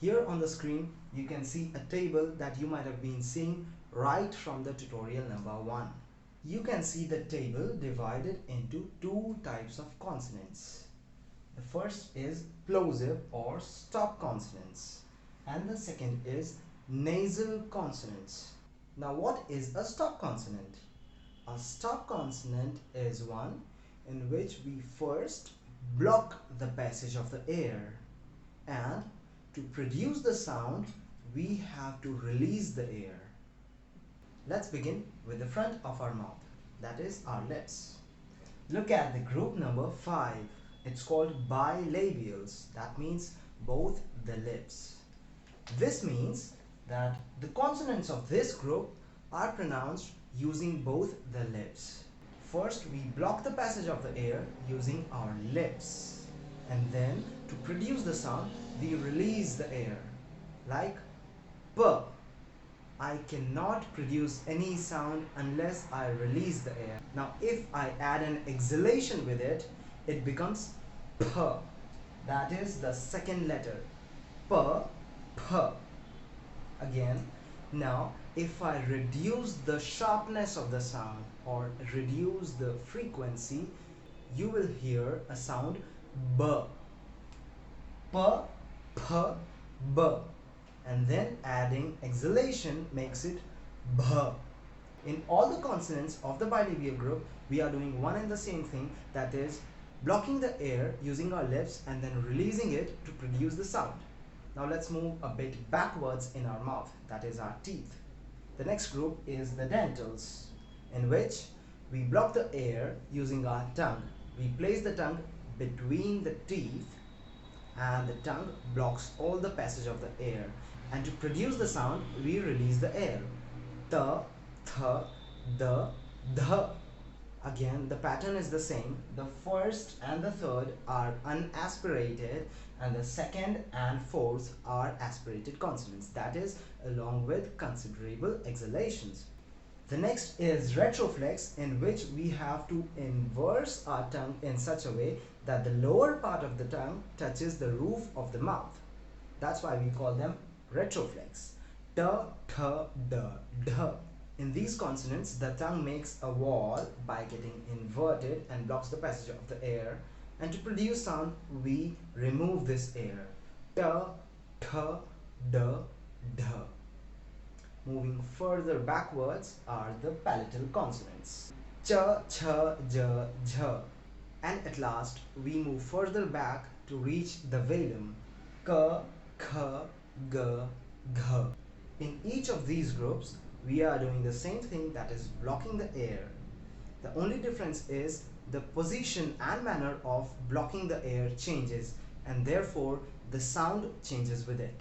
Here on the screen you can see a table that you might have been seeing right from the tutorial number 1. You can see the table divided into two types of consonants. The first is plosive or stop consonants, and the second is nasal consonants. Now, what is a stop consonant? A stop consonant is one in which we first block the passage of the air, and to produce the sound we have to release the air. Let's begin with the front of our mouth, that is our lips. Look at the group number 5. It's called bilabials. That means both the lips. This means that the consonants of this group are pronounced using both the lips. First, we block the passage of the air using our lips, and then to produce the sound we release the air, like P. I cannot produce any sound unless I release the air. Now if I add an exhalation with it, it becomes P. That is the second letter. P, P. Again, now if I reduce the sharpness of the sound or reduce the frequency, you will hear a sound B. P, P, B. And then adding exhalation makes it B. In all the consonants of the bilabial group, we are doing one and the same thing, that is blocking the air using our lips and then releasing it to produce the sound. Now let's move a bit backwards in our mouth, that is our teeth. The next group is the dentals, in which we block the air using our tongue. We place the tongue between the teeth, and the tongue blocks all the passage of the air. And to produce the sound, we release the air. T, th, d, dh. Again, the pattern is the same. The first and the third are unaspirated, and the second and fourth are aspirated consonants. That is, along with considerable exhalations. The next is retroflex, in which we have to inverse our tongue in such a way that the lower part of the tongue touches the roof of the mouth. That's why we call them retroflex. T, th, d, dh. In these consonants, the tongue makes a wall by getting inverted and blocks the passage of the air. And to produce sound, we remove this air. T, th, d, dh. Moving further backwards are the palatal consonants. Ch, ch, j, jh. And at last, we move further back to reach the velum. K, kh, g, gh. In each of these groups, we are doing the same thing, that is blocking the air. The only difference is the position and manner of blocking the air changes, and therefore the sound changes with it.